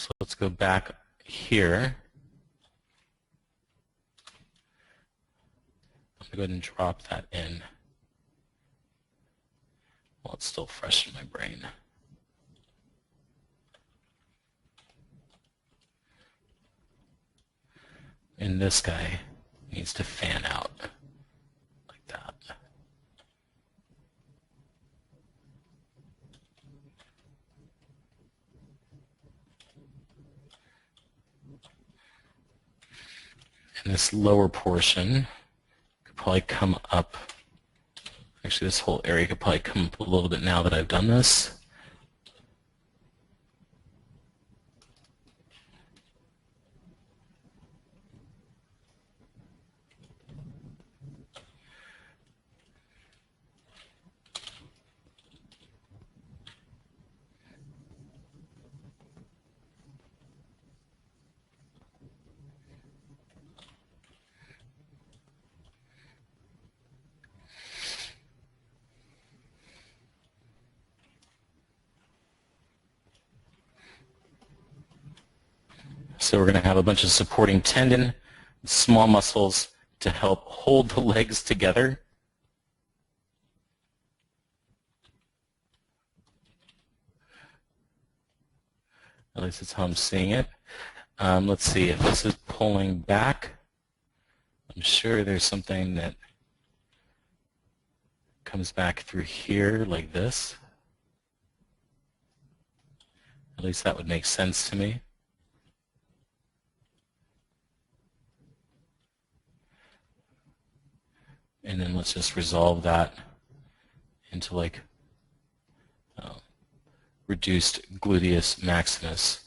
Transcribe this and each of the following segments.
So let's go back here. I'm going to go ahead and drop that in while it's still fresh in my brain. And this guy needs to fan out like that. And this lower portion could probably come up. Actually, this whole area could probably come up a little bit now that I've done this. So we're going to have a bunch of supporting tendon, small muscles to help hold the legs together. At least that's how I'm seeing it. Let's see if this is pulling back. I'm sure there's something that comes back through here like this. At least that would make sense to me. And then let's just resolve that into like reduced gluteus maximus.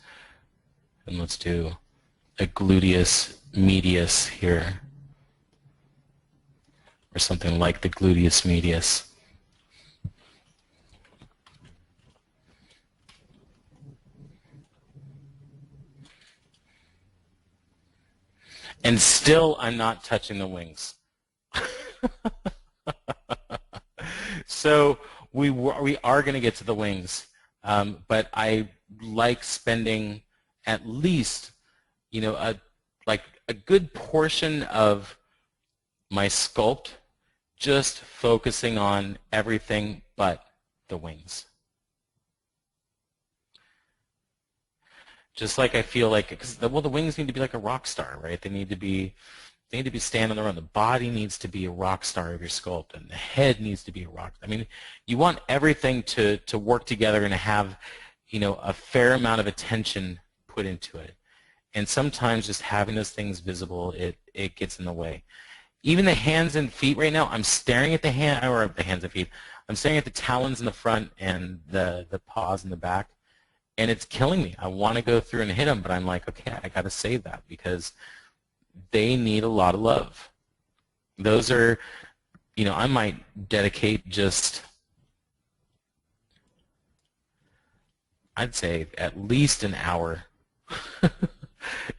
And let's do a gluteus medius here, or something like the gluteus medius. And still I'm not touching the wings. So we are going to get to the wings, but I like spending at least, you know, a good portion of my sculpt just focusing on everything but the wings. Just like I feel like, because well, the wings need to be like a rock star, right? They need to be standing on their own. The body needs to be a rock star of your sculpt, and the head needs to be a rock. I mean, you want everything to work together and to have, you know, a fair amount of attention put into it. And sometimes just having those things visible, it gets in the way. Even the hands and feet right now, I'm staring at the hands and feet. I'm staring at the talons in the front and the paws in the back, and it's killing me. I want to go through and hit them, but I'm like, okay, I got to save that because they need a lot of love. Those are, you know, I might dedicate just, I'd say at least an hour.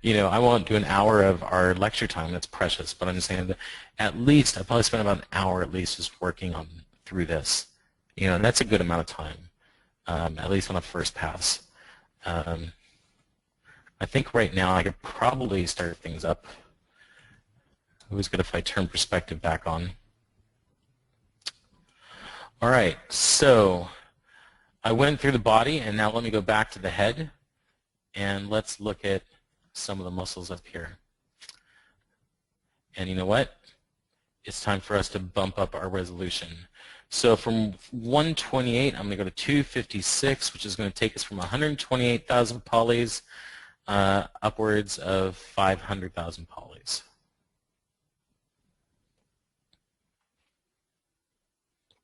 You know, I won't do an hour of our lecture time, that's precious, but I'm just saying that at least, I probably spend about an hour at least just working on through this. You know, and that's a good amount of time, at least on a first pass. I think right now I could probably start things up. It was good if I turn perspective back on. All right, so I went through the body, and now let me go back to the head, and let's look at some of the muscles up here. And you know what? It's time for us to bump up our resolution. So from 128, I'm going to go to 256, which is going to take us from 128,000 polys upwards of 500,000 polys.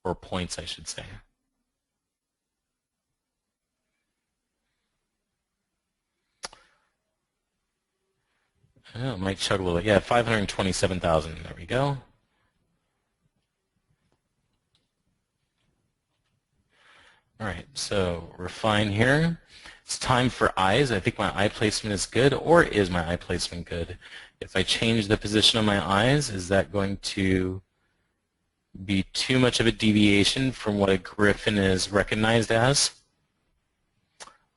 Or points, I should say. Oh, it might chug a little bit. Yeah, 527,000. There we go. All right, so refine here. It's time for eyes. I think my eye placement is good, or is my eye placement good? If I change the position of my eyes, is that going to be too much of a deviation from what a griffin is recognized as?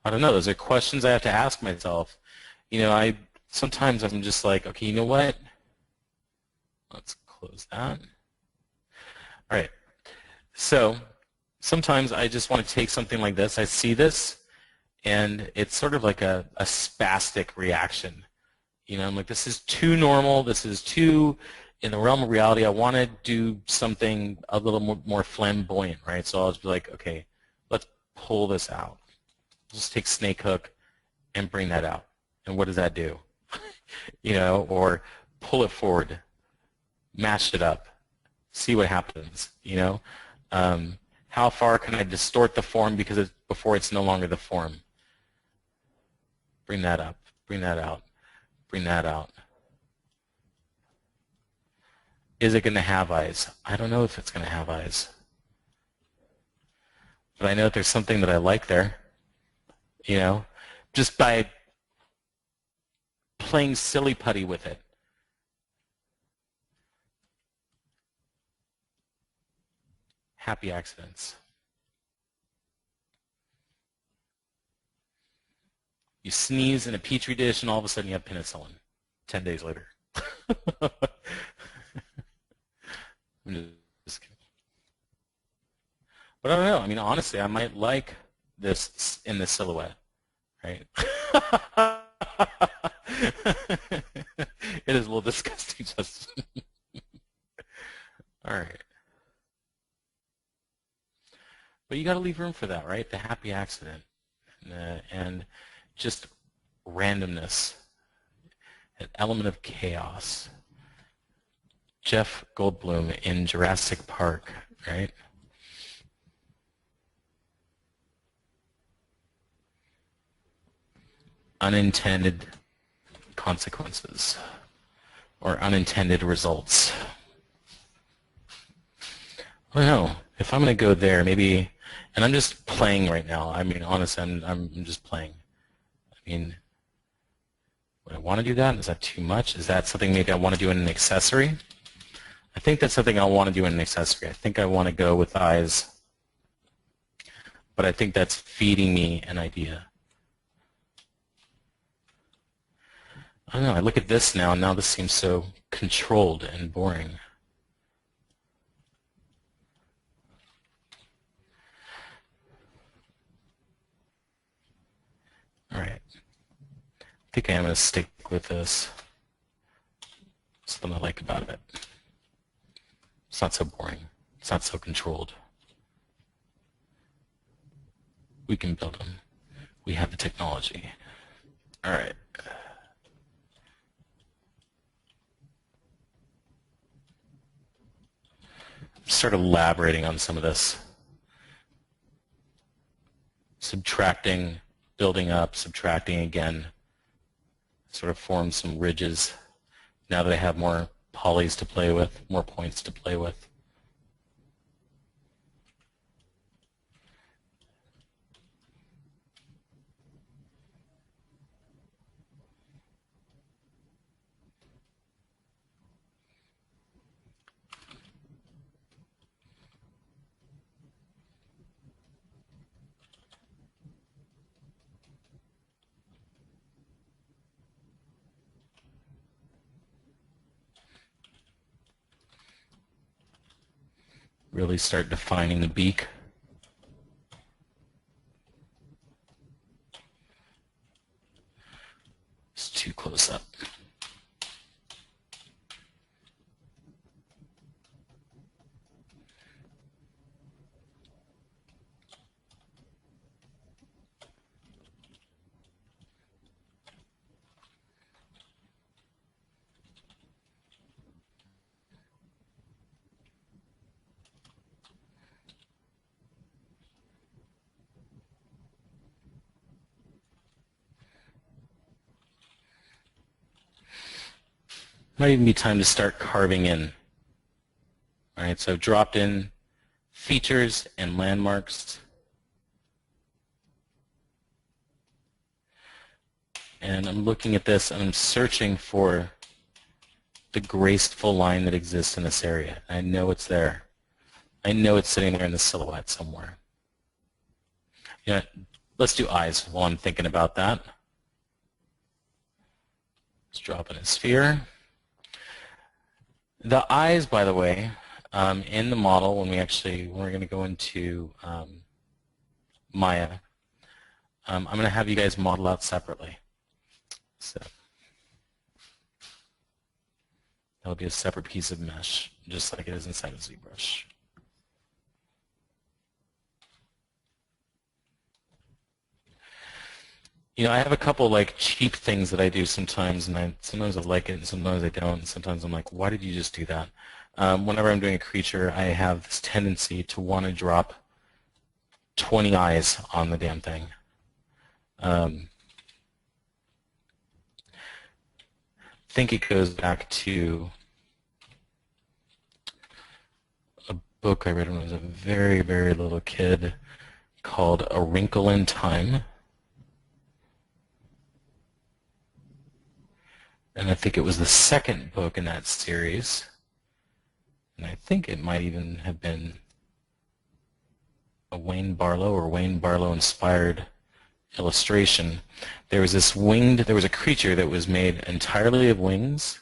I don't know. Those are questions I have to ask myself. You know, sometimes I'm just like, okay, you know what? Let's close that. All right. So sometimes I just want to take something like this. I see this, and it's sort of like a spastic reaction. You know, I'm like, this is too normal. This is too in the realm of reality. I want to do something a little more flamboyant, right? So I'll just be like, okay, let's pull this out. Just take snake hook and bring that out. And what does that do? You know, or pull it forward, mash it up, see what happens, you know? How far can I distort the form before it's no longer the form? Bring that up, bring that out, bring that out. Is it going to have eyes? I don't know if it's going to have eyes. But I know that there's something that I like there, you know, just by playing silly putty with it. Happy accidents. You sneeze in a petri dish and all of a sudden you have penicillin 10 days later. I'm just kidding. But I don't know. I mean, honestly, I might like this in the silhouette, right? It is a little disgusting, Justin. All right. But you got to leave room for that, right? The happy accident and just randomness, an element of chaos. Jeff Goldblum in Jurassic Park, right? Unintended consequences or unintended results. I don't know. If I'm going to go there, maybe, and I'm just playing right now. I mean, honestly, I'm just playing. I mean, would I want to do that? Is that too much? Is that something maybe I want to do in an accessory? I think that's something I want to do in an accessory. I think I want to go with eyes, but I think that's feeding me an idea. I don't know. I look at this now, and now this seems so controlled and boring. All right. I think I am going to stick with this. Something I like about it. It's not so boring. It's not so controlled. We can build them. We have the technology. All right. Start elaborating on some of this. Subtracting, building up, subtracting again. Sort of form some ridges now that I have more polys to play with, more points to play with. Really start defining the beak. It's too close up. Might even be time to start carving in. All right, so I've dropped in features and landmarks. And I'm looking at this and I'm searching for the graceful line that exists in this area. I know it's there. I know it's sitting there in the silhouette somewhere. You know, let's do eyes while I'm thinking about that. Let's drop in a sphere. The eyes, by the way, in the model, when we're going to go into Maya, I'm going to have you guys model out separately. So that'll be a separate piece of mesh, just like it is inside of ZBrush. You know, I have a couple like cheap things that I do sometimes, and sometimes I like it, and sometimes I don't. And sometimes I'm like, why did you just do that? Whenever I'm doing a creature, I have this tendency to want to drop 20 eyes on the damn thing. I think it goes back to a book I read when I was a very, very little kid called A Wrinkle in Time. And I think it was the second book in that series. And I think it might even have been a Wayne Barlow or Wayne Barlow inspired illustration. There was a creature that was made entirely of wings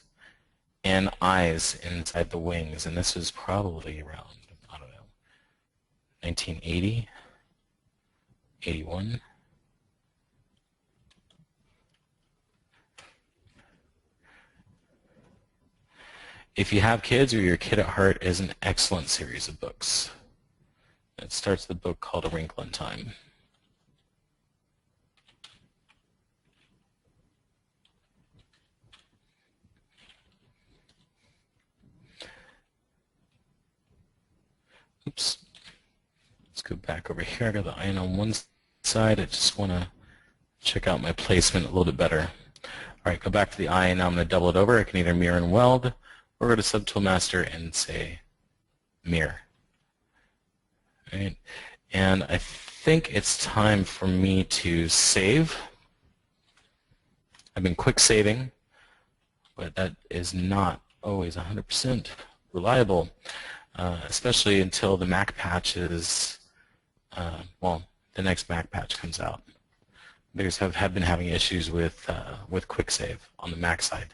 and eyes inside the wings. And this was probably around, I don't know, 1980, 81. If you have kids or you're a kid at heart, is an excellent series of books. It starts the book called A Wrinkle in Time. Oops. Let's go back over here. I got the eye on one side. I just want to check out my placement a little bit better. All right, go back to the eye. Now I'm going to double it over. I can either mirror and weld, or go to Subtool Master and say mirror. All right. And I think it's time for me to save. I've been quick saving, but that is not always 100% reliable, especially until the Mac patch is, well, the next Mac patch comes out. Have been having issues with quick save on the Mac side,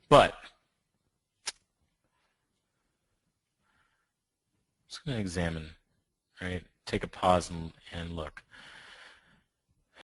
but I'm just going to examine, right? Take a pause and look.